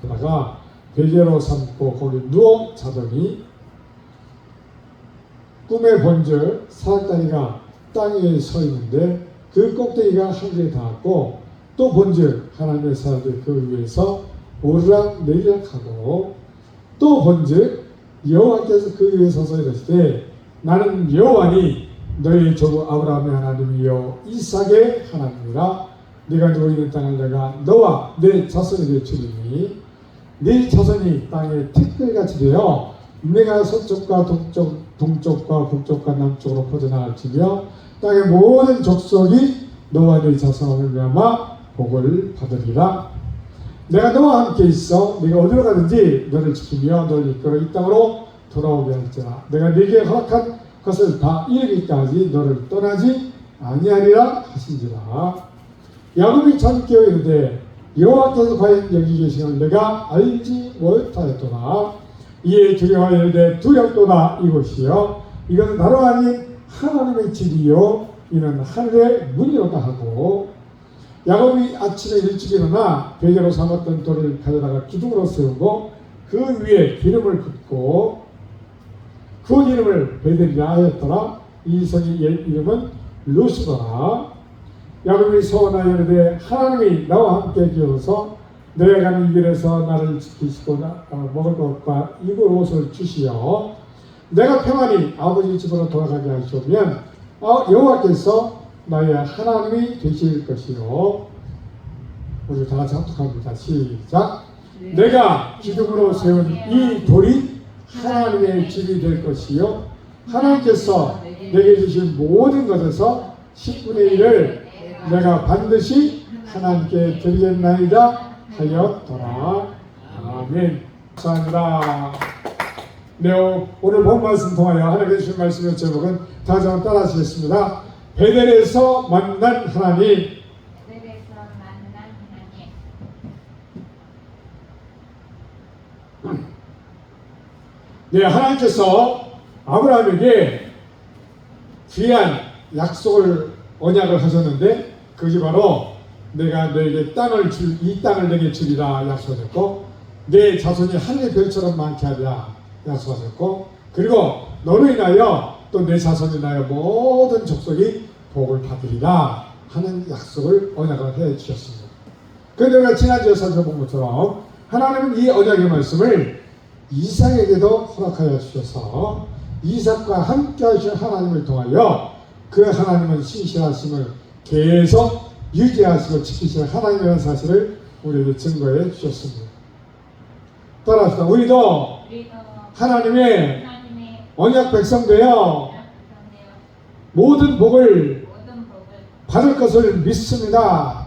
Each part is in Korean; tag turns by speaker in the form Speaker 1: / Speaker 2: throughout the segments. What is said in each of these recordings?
Speaker 1: 다가 베개로 삼고 거기 누워 자더니 꿈에 본즉 사닥다리가 땅에 서 있는데 그 꼭대기가 하늘에 닿았고 또 본즉 하나님의 사람들이 그 위에서 오르락 내리락 하고 또 본즉 여호와께서 그 위에 서서 이르시되 나는 여호와니 너희 조부 아브라함의 하나님이요 이삭의 하나님이라 네가 누워 있는 땅을 내가 너와 내 자손에게 주리니 네 자손이 땅에 티끌같이 되어 내가 서쪽과 동쪽과 북쪽과 남쪽으로 퍼져나갈지며 땅의 모든 족속이 너와 네 자손을 말미암아 복을 받으리라. 내가 너와 함께 있어 네가 어디로 가든지 너를 지키며 너를 이끌어 이 땅으로 돌아오게 할지라. 내가 네게 허락한 것을 다 이루기까지 너를 떠나지 아니하리라 하신지라. 야곱이 잠깨어 이르되 여호와께서 과연 여기 계시는 내가 알지 못하였도다. 이에 두려워하여 이르되 두렵도다. 이곳이요 이것은 나로 아닌 하나님의 집이요 이는 하늘의 문이로다 하고 야곱이 아침에 일찍 일어나 베개로 삼았던 돌을 가져다가 기둥으로 세우고 그 위에 기름을 붓고 그 이름을 베델이라 하였더라. 이 성의 이름은 루스더라. 야곱이 서원하여 이르되 하나님이 나와 함께 계셔서 내가 가는 이 길에서 나를 지키시고 먹을 것과 입을 옷을 주시어 내가 평안히 아버지 집으로 돌아가게 하시오면 여호와께서 나의 하나님이 되실 것이요. 우리 다 같이 합독합니다. 시작. 내가 기둥으로 세운 이 돌이 하나님의 집이 될 것이요 하나님께서 내게 주신 모든 것에서 10분의 1을 내가 반드시 하나님께 드리겠나이다 하였더라. 아멘. 감사합니다. 네, 오늘 본 말씀 통하여 하나님께 주신 말씀의 제목은 다시 한번 따라 하시겠습니다. 베델에서 만난 하나님. 네, 하나님께서 아브라함에게 귀한 약속을 언약을 하셨는데 그것이 바로 내가 너에게 땅을 이 땅을 내게 주리라 약속했고 내 자손이 하늘의 별처럼 많게 하리라 약속하셨고 그리고 너로 인하여 또 내 자손이 인하여 모든 족속이 복을 받으리라 하는 약속을 언약을 해 주셨습니다. 그런데 우리가 지난주에 살펴본 것처럼 하나님은 이 언약의 말씀을 이삭에게도 허락하여 주셔서 이삭과 함께 하신 하나님을 통하여 그 하나님은 신실하심을 계속 유지하시고 지키시는 하나님이라는 사실을 우리에게 증거해 주셨습니다. 따라서 우리도 하나님의 언약 백성 되어 모든 복을 받을 것을 믿습니다.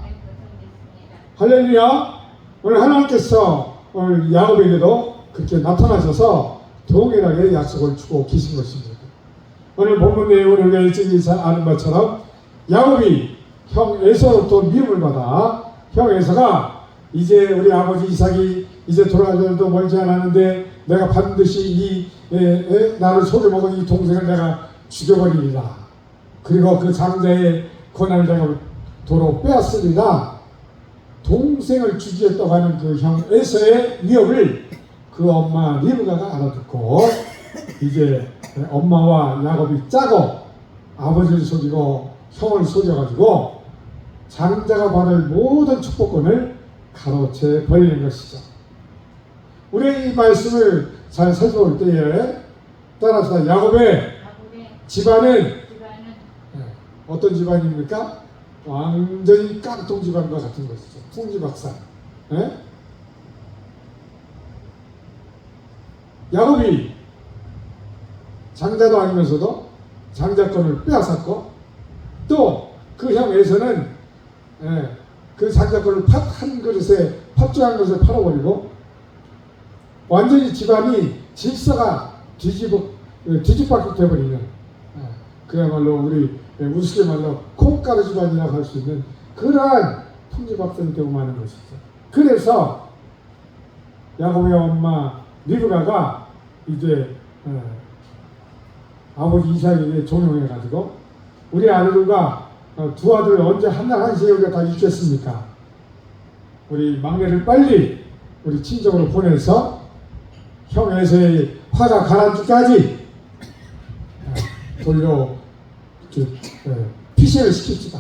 Speaker 1: 할렐루야. 오늘 하나님께서 오늘 야곱에게도 그렇게 나타나셔서 동일하게 약속을 주고 계신 것입니다. 오늘 본문 내용을 우리가 일찍 아는 것처럼 야곱이 형 에서로부터 미움을 받아 형 에서가 이제 우리 아버지 이삭이 이제 돌아가서도 멀지 않았는데 내가 반드시 나를 속여먹은 이 동생을 내가 죽여버리리라. 그리고 그 장자의 권한을 내가 도로 빼앗으리라. 동생을 죽이겠다고 하는 그 형 에서의 위협을 그 엄마 리브가가 알아듣고 이제 엄마와 야곱이 짜고 아버지를 속이고 형을 속여가지고 장자가 받을 모든 축복권을 가로채 버리는 것이죠. 우리 이 말씀을 잘 살펴볼 때에 따라서 야곱의 집안은 어떤 집안입니까? 완전히 깡통 집안과 같은 것이죠. 풍지박산. 야곱이 장자도 아니면서도 장자권을 빼앗았고 또 그 형 에서는 그 장자권을 한 그릇에 팥죽한 것을 팔아버리고 완전히 집안이 질서가 뒤집박죽 되어버리는 그야말로 우리 우스갯 말로 콩가루 집안이라고 할 수 있는 그러한 풍지박산이 되고 마는 것이죠. 그래서 야곱의 엄마 리브가가 이제 아버지 이삭에게 종용해가지고 우리 아들과 두 아들 언제 한날 한시에 우리가 다 잊겠습니까? 우리 막내를 빨리 우리 친정으로 보내서 형 에서의 화가 가라앉기까지 돌려 피신을 시킵시다.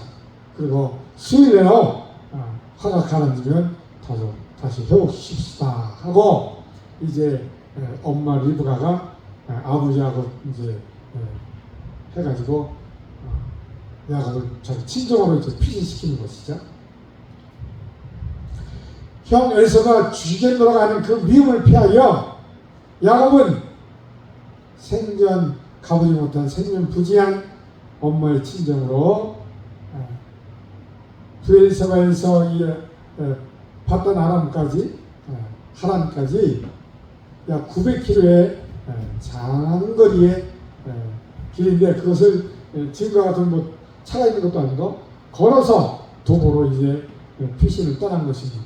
Speaker 1: 그리고 수일 내로 화가 가라앉으면 다시 회복시킵시다 하고 이제 엄마 리브가가 아버지하고 이제 해가지고 야곱을 자기 친정으로 이제 피신시키는 것이죠. 형 에서가 죽이려고 하는 그 미움을 피하여 야곱은 생전 가보지 못한 생전 부지한 엄마의 친정으로 브엘세바에서 바단 아람까지 하란까지 약 900km의 장거리의 길인데 그것을 지금과 같은 뭐 차가 있는 것도 아니고 걸어서 도보로 이제 피신을 떠난 것입니다.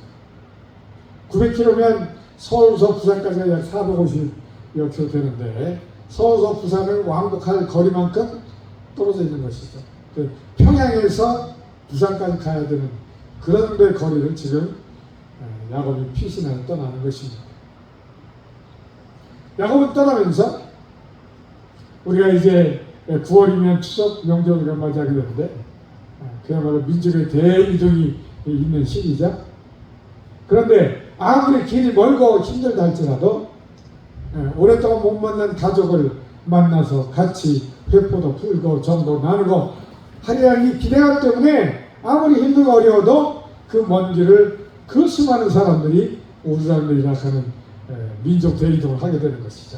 Speaker 1: 900km면 서울서 부산까지가 약 450여 km 되는데 서울서 부산을 왕복할 거리만큼 떨어져 있는 것이죠. 평양에서 부산까지 가야 되는 그런 데 거리를 지금 야곱이 피신하여 떠나는 것입니다. 야곱은 떠나면서 우리가 이제 9월이면 추석 명절을 맞이하게 되는데 그야말로 민족의 대이동이 있는 시기죠. 그런데 아무리 길이 멀고 힘들다 할지라도 오랫동안 못 만난 가족을 만나서 같이 회포도 풀고 정도 나누고 하리라는 이 기대감 때문에 아무리 힘들고 어려워도 그 먼 길을 그 수많은 사람들이 우르락내리락 하는 민족 대이동을 하게 되는 것이죠.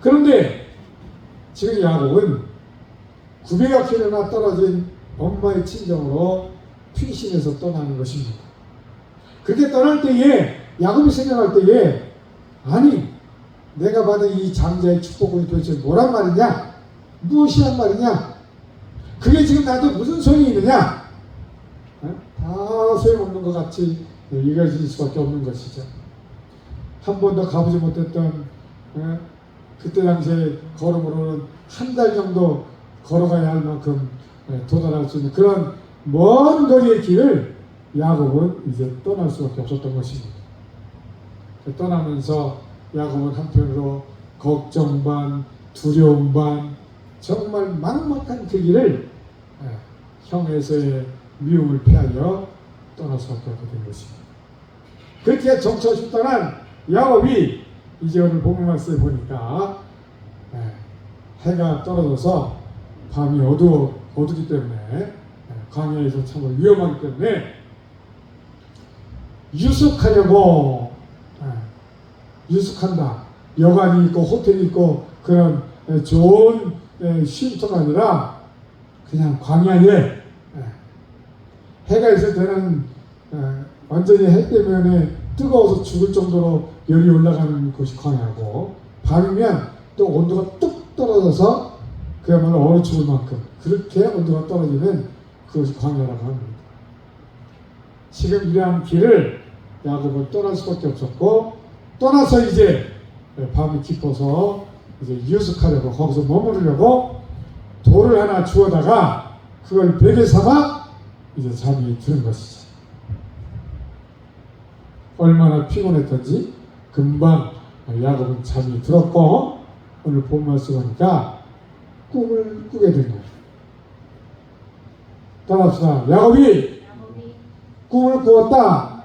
Speaker 1: 그런데 지금 야곱은 900여 킬로나 떨어진 엄마의 친정으로 피신해서 떠나는 것입니다. 그렇게 떠날 때에 야곱이 생각할 때에 아니 내가 받은 이 장자의 축복이 도대체 뭐란 말이냐? 무엇이란 말이냐? 그게 지금 나한테 무슨 소용이 있느냐? 다 소용없는 것 같이 여겨질 수밖에 없는 것이죠. 한 번도 가보지 못했던 그때 당시에 걸음으로는 한 달 정도 걸어가야 할 만큼 도달할 수 있는 그런 먼 거리의 길을 야곱은 이제 떠날 수밖에 없었던 것입니다. 떠나면서 야곱은 한편으로 걱정 반, 두려움 반, 정말 막막한 그 길을 형 에서의 미움을 피하여 떠날 수밖에 없게 된 것입니다. 그렇게 정처없이 떠난 야곱이 이제 오늘 본문 말씀을 보니까 해가 떨어져서 밤이 어두기 때문에 광야에서 참 위험하기 때문에 유숙하려고 유숙한다. 여관이 있고 호텔이 있고 그런 좋은 쉼터가 아니라 그냥 광야에 해가 있을 때는 완전히 해 때문에 뜨거워서 죽을 정도로 열이 올라가는 곳이 광야고 밤이면 또 온도가 뚝 떨어져서 그야말로 얼어 죽을 만큼 그렇게 온도가 떨어지는 그것이 광야라고 합니다. 지금 이러한 길을 야곱은 떠날 수밖에 없었고 떠나서 이제 밤이 깊어서 이제 유숙하려고 거기서 머무르려고 돌을 하나 주워다가 그걸 베개 삼아 이제 잠이 드는 것이죠. 얼마나 피곤했던지 금방 야곱은 잠이 들었고 오늘 본 말씀 보니까 꿈을 꾸게 된 거예요. 따라합시다. 야곱이 꿈을 꾸었다.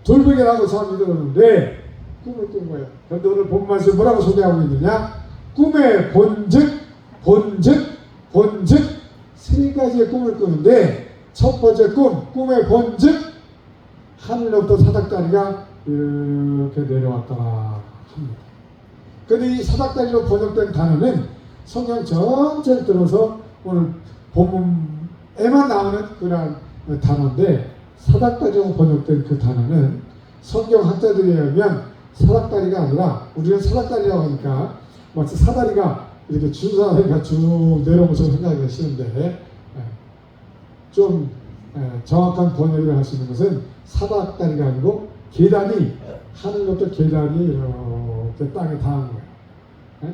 Speaker 1: 돌베개라고 잠이 들었는데 꿈을 꾼 거예요. 그런데 오늘 본 말씀 뭐라고 소개하고 있느냐? 꿈의 본즉 세 가지의 꿈을 꾸는데 첫 번째 꿈의 본즉 하늘로부터 사닥다리가 이렇게 내려왔더라 합니다. 그런데 이 사닥다리로 번역된 단어는 성경 전체를 들어서 오늘 본문에만 나오는 그런 단어인데 사닥다리로 번역된 그 단어는 성경 학자들에 의하면 사닥다리가 아니라 우리는 사닥다리라고 하니까 마치 사다리가 이렇게 줄사다리가 쭉 내려오면서 생각하기가 쉬운데 좀 정확한 번역을 할 수 있는 것은 사닥다리가 아니고 계단이 하늘로부터 계단이 이렇게 땅에 닿은 거예요.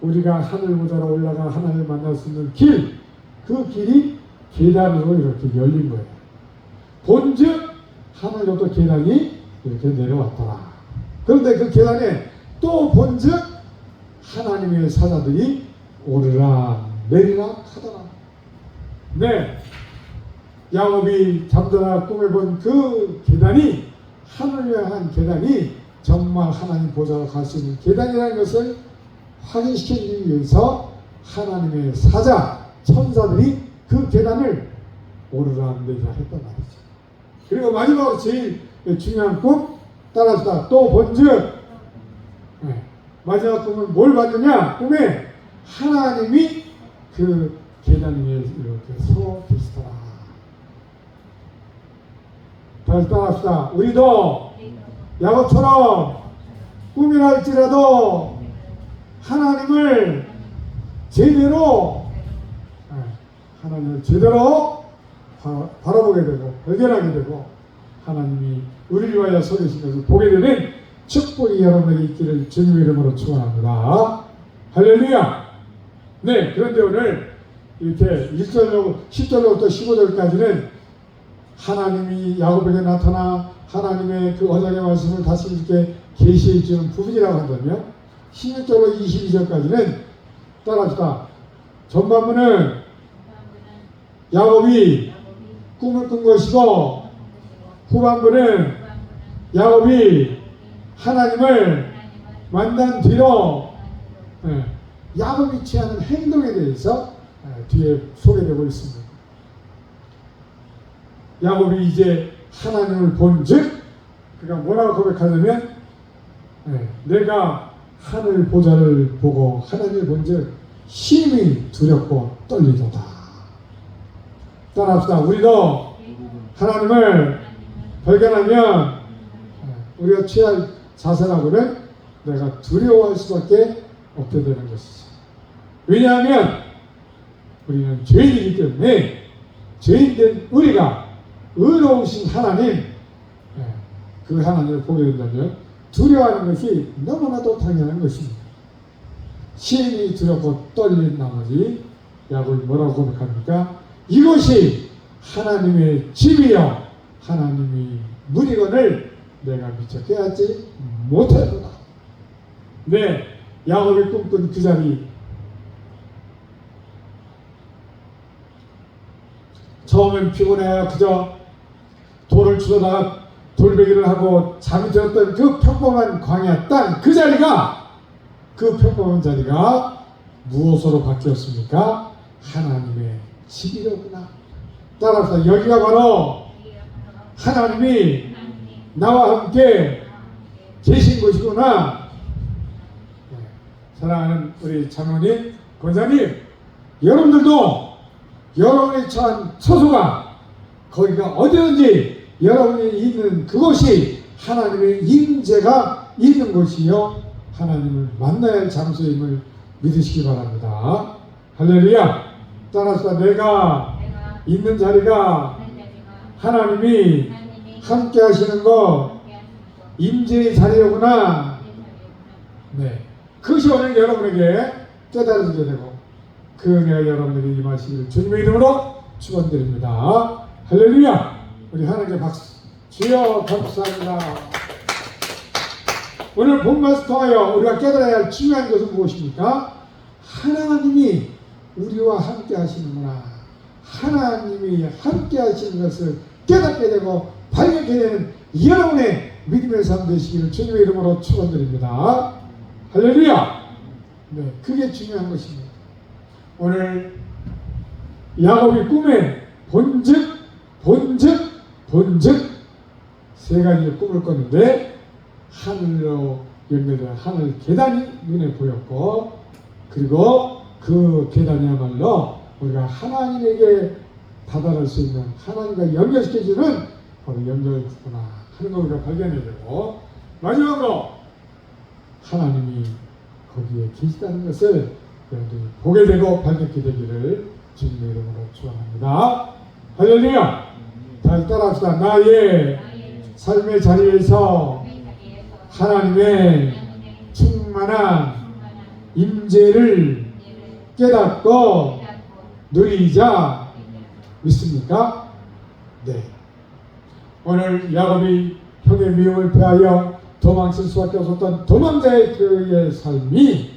Speaker 1: 우리가 하늘보다로 올라가 하나님을 만날 수 있는 길, 그 길이 계단으로 이렇게 열린 거예요. 본즉 하늘로부터 계단이 이렇게 내려왔더라. 그런데 그 계단에 또 본즉 하나님의 사자들이 오르락 내리락 하더라. 네, 야곱이 잠자다 꿈에 본 그 계단이 하늘을 향한 계단이 정말 하나님 보좌로 갈 수 있는 계단이라는 것을 확인시키기 위해서 하나님의 사자 천사들이 그 계단을 오르락 내리락 했단 말이죠. 그리고 마지막으로 제일 중요한 꿈 따라서 또 본즉 마지막 꿈은 뭘 봤느냐? 꿈에 하나님이 그 계단 위에 이렇게 서 계시더라. 다시 따라합시다. 우리도 야곱처럼 꿈이랄지라도 하나님을 제대로 바라보게 되고 발견하게 되고 하나님이 우리를 위하여 서 계신 것을 보게 되는 축복이 여러분에게 있기를 주님의 이름으로 축원합니다. 할렐루야. 네, 그런데 오늘 이렇게 10절로부터 15절까지는 하나님이 야곱에게 나타나 하나님의 그 언약의 말씀을 다시 이렇게 계시해 주는 부분이라고 한다면 16절로 22절까지는 따라합시다. 전반부는 야곱이 꿈을 꾼 것이고 후반부는 야곱이 하나님을 만난 뒤로 야곱이 취하는 행동에 대해서 뒤에 소개되고 있습니다. 야곱이 이제 하나님을 본즉 그가 뭐라고 고백하냐면 내가 하늘 보좌를 보고 하나님을 본즉 심히 두렵고 떨리도다. 따라합시다. 우리도 하나님을 발견하면 우리가 취할 자세라고는 내가 두려워할 수밖에 없게 되는 것이죠. 왜냐하면 우리는 죄인이기 때문에 죄인된 우리가 의로우신 하나님 그 하나님을 보게 된다면 두려워하는 것이 너무나도 당연한 것입니다. 심히 두렵고 떨린 나머지 야곱이 뭐라고 고백합니까? 이것이 하나님의 집이요 하나님이 문이건을 내가 미처 깨닫지 못했구나. 네, 야곱이 꿈꾼 그 자리 처음엔 피곤해야 그저 돌을 주워다가 돌베기를 하고 잠이 들었던 그 평범한 광야 땅 그 자리가 그 평범한 자리가 무엇으로 바뀌었습니까? 하나님의 집이로구나. 따라서 여기가 바로 하나님이 나와 함께 계신 곳이구나. 사랑하는 우리 장로님, 권사님, 여러분들도 여러분이 처한 처소가 거기가 어디든지 여러분이 있는 그곳이 하나님의 임재가 있는 곳이요 하나님을 만나야 할 장소임을 믿으시기 바랍니다. 할렐루야. 따라서 내가 있는 자리가 하나님이 함께 하시는 것 임재의 자리로구나. 네, 그것이 오늘 여러분에게 깨달아지게 되고 그 은혜가 여러분에게 임하시기를 주님의 이름으로 축원드립니다. 할렐루야. 우리 하나님께 박수. 주여 감사합니다. 오늘 본 말씀 통하여 우리가 깨달아야 할 중요한 것은 무엇입니까? 하나님이 우리와 함께 하시는구나. 하나님이 함께 하시는 것을 깨닫게 되고 발견하게 되는 여러분의 믿음의 삶 되시기를 주님의 이름으로 축원드립니다. 할렐루야. 네, 그게 중요한 것입니다. 오늘 야곱이 꿈에 본즉 세 가지의 꿈을 꿨는데 하늘로 연결된 하늘 계단이 눈에 보였고 그리고 그 계단이야말로 우리가 하나님에게 다다를 수 있는 하나님과 연결시켜주는 바로 연결구나 하는 걸 우리가 발견해야 되고 마지막으로 하나님이 거기에 계시다는 것을 여러분들이 보게 되고 발견하게 되기를 주님의 이름으로 축원합니다. 할렐루야. 다시 따라합시다. 나의 삶의 자리에서 하나님의 충만한 임재를 깨닫고 누리자. 믿습니까? 네. 오늘 야곱이 형의 미움을 패하여 도망칠 수밖에 없었던 도망자의 그의 삶이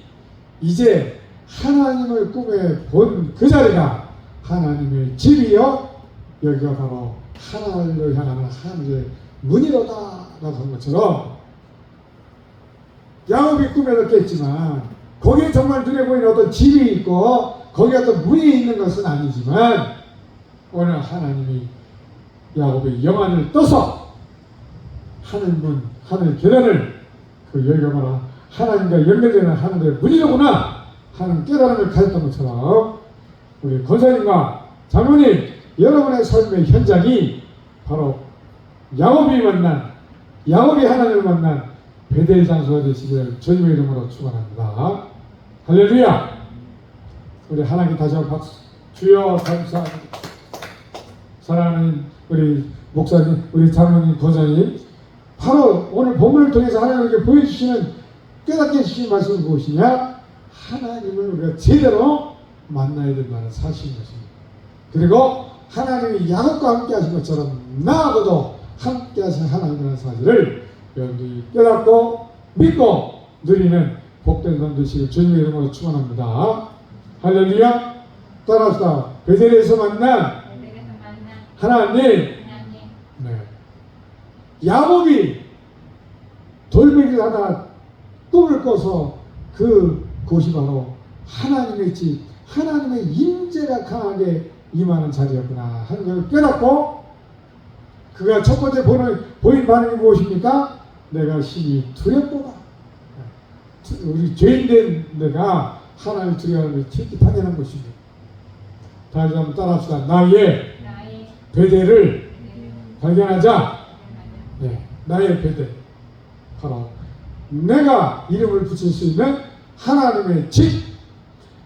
Speaker 1: 이제 하나님을 꿈에 본 그 자리가 하나님의 집이요, 여기가 바로 하나님을 향하는 하나님의 문이로다 라고 한 것처럼, 야곱이 꿈에도 깼지만 거기에 정말 눈에 보이는 어떤 집이 있고 거기에 어떤 문이 있는 것은 아니지만, 오늘 하나님이 야곱의 영안을 떠서 하늘 문, 하늘 계단을, 그 여기가 바로 하나님과 연결되는 하늘의 문이로구나 하는 깨달음을 가졌던 것처럼, 우리 권사님과 장로님, 여러분의 삶의 현장이 바로 야곱이 하나님을 만난 베델 장소가 되시기를 주님의 이름으로 축원합니다. 할렐루야. 우리 하나님 다시 한번 박수. 주여 감사합니다. 사랑하는 우리 목사님, 우리 장로님, 권사님, 바로 오늘 본문을 통해서 하나님께 보여주시는, 깨닫게 해주신 말씀은 무엇이냐? 하나님을 우리가 제대로 만나야 된다는 사실인 것입니다. 그리고 하나님이 야곱과 함께 하신 것처럼 나하고도 함께 하신 하나님이라는 사실을 여러분들이 깨닫고 믿고 누리는 복된 삶 되시길 주님의 이름으로 축원합니다. 할렐루야. 따라합시다. 베델에서 만난 하나님. 네. 야곱이 돌멩이를 하나 꿈을 꿔서 그 곳이 바로 하나님의 집, 하나님의 임재가 강하게 임하는 자리였구나 하는 걸 깨닫고, 그가 첫 번째 보인 반응이 무엇입니까? 내가 심히 두렵도다. 우리 죄인된 내가 하나님을 두려워하는 것이 특히 당연한 것입니다. 다시 한번 따라합시다. 나의 베델을 발견하자. 네, 나의 베델, 바로 내가 이름을 붙일 수 있는 하나님의 집,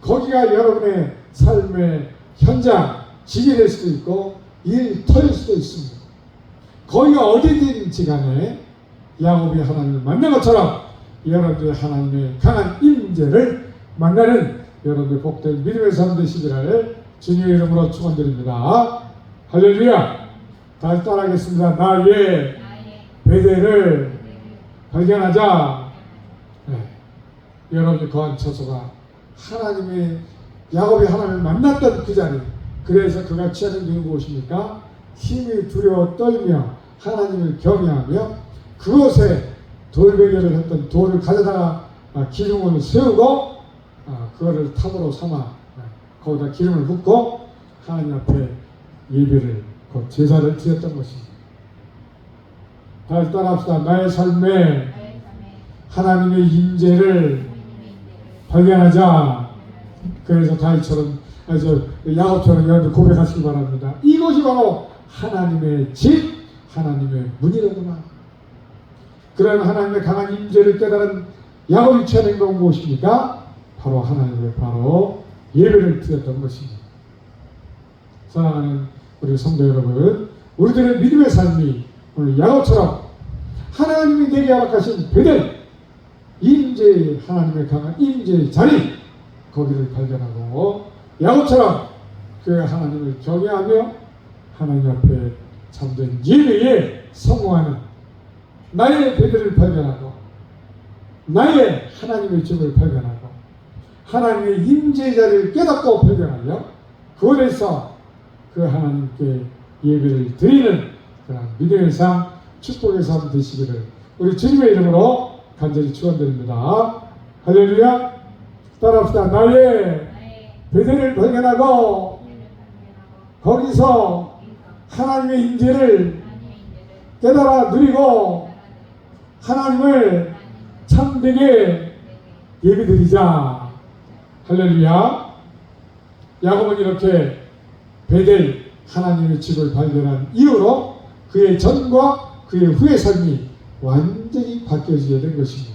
Speaker 1: 거기가 여러분의 삶의 현장, 집이 될 수도 있고 일터일 수도 있습니다. 거기가 어디든지 간에 야곱이 하나님을 만난 것처럼 여러분들의 하나님의 강한 임재를 만나는 여러분의 복된 믿음의 삶 되시기를 주님의 이름으로 축원드립니다. 할렐루야. 다시 따라하겠습니다. 나의 베델을 발견하자. 네. 여러분이 거한 처소가 하나님의, 야곱이 하나님을 만났던 그 자리, 그래서 그가 취하는 눈이 무엇입니까? 힘이 두려워 떨며 하나님을 경외하며 그곳에 돌베개를 했던 돌을 가져다가 기둥을 세우고 그거를 탑으로 삼아 거기다 기름을 붓고 하나님 앞에 예배를, 그 제사를 드렸던 것입니다. 다시 따라합시다. 나의 삶에 하나님의 임재를 발견하자. 그래서 다윗처럼, 야곱처럼 여러분들 고백하시기 바랍니다. 이것이 바로 하나님의 집, 하나님의 문이로구나. 그런 하나님의 강한 임재를 깨달은 야곱이 취한 행동은 무엇입니까? 바로 하나님의 바로 예배를 드렸던 것입니다. 사랑하는 우리 성도 여러분, 우리들의 믿음의 삶이 오늘 야곱처럼 하나님이 내게 허락하신 베델, 임재, 하나님의 강한 임재의 자리, 거기를 발견하고 야곱처럼 그 하나님을 경외하며 하나님 앞에 참된 예배에 성공하는 나의 베델을 발견하고 나의 하나님의 집을 발견하고 하나님의 임재의 자리를 깨닫고 발견하며 그곳에서 그 하나님께 예배를 드리는 그런 믿음의 삶, 축복의 삶 되시기를 우리 주님의 이름으로 간절히 축원드립니다. 할렐루야. 따라합시다. 나의 베델을 발견하고 거기서 하나님의 임재를 깨달아 누리고 하나님을 참되게 예배드리자. 할렐루야. 야곱은 이렇게 베델, 하나님의 집을 발견한 이후로 그의 전과 그의 후의 삶이 완전히 바뀌어지게 된 것입니다.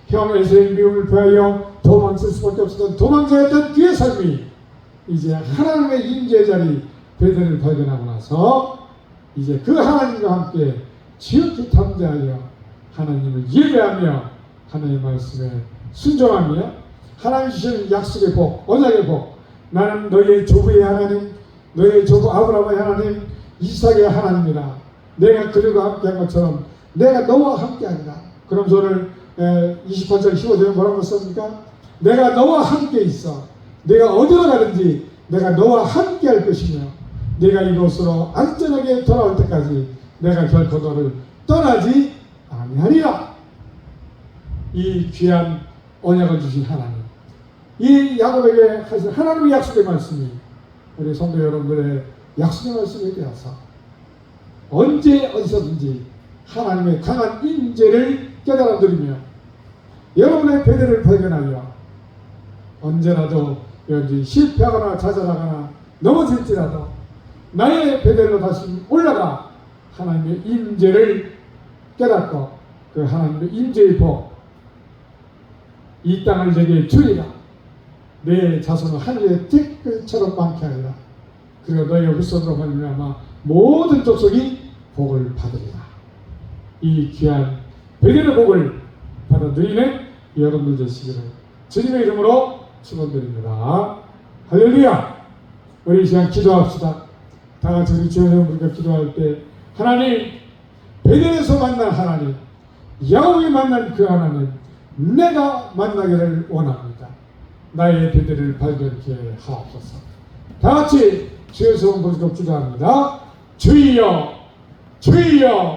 Speaker 1: 형 에서의 미움을 패하여 도망칠 수밖에 없었던 도망자였던 그의 삶이 이제 하나님의 임재의 자리 베델을 발견하고 나서 이제 그 하나님과 함께 지극히 탐대하여 하나님을 예배하며 하나님의 말씀에 순종하며 하나님 주시는 약속의 복, 언약의 복, 나는 너희의 조부의 하나님, 너희의 조부 아브라함의 하나님, 이삭의 하나님이라 내가 그들과 함께한 것처럼 내가 너와 함께하리라. 그러면서 오늘 28절 15절에 뭐라고 썼습니까? 내가 너와 함께 있어. 내가 어디로 가든지 내가 너와 함께 할 것이며 내가 이곳으로 안전하게 돌아올 때까지 내가 결코 너를 떠나지 아니하리라. 이 귀한 언약을 주신 하나님, 이 야곱에게 하신 하나님의 약속의 말씀이 우리 성도 여러분들의 약속의 말씀에 대해서 언제 어디서든지 하나님의 강한 임재를 깨달아 드리며 여러분의 배대를 발견하여 언제라도 여러분들이 실패하거나 좌절하거나 넘어질지라도 나의 배대로 다시 올라가 하나님의 임재를 깨닫고 그 하나님의 임재의 복, 이 땅을 내게 주리라. 내 자손은 하늘의 댓글처럼 많게 하리라. 그리고 너의 후손으로 말미암아 모든 족속이 복을 받으리라. 이 귀한 배대의 복을 받아 누리는 여러분들 되시기를 주님의 이름으로 축원드립니다. 할렐루야. 우리 이 시간 기도합시다. 다 같이 우리 주여 우리가 기도할 때 하나님, 베델에서 만난 하나님, 야곱이 만난 그 하나님, 내가 만나기를 원합니다. 나의 베델을 발견케 하옵소서. 다 같이 주여 성을 부르짖고 기도합니다. 주여, 주여.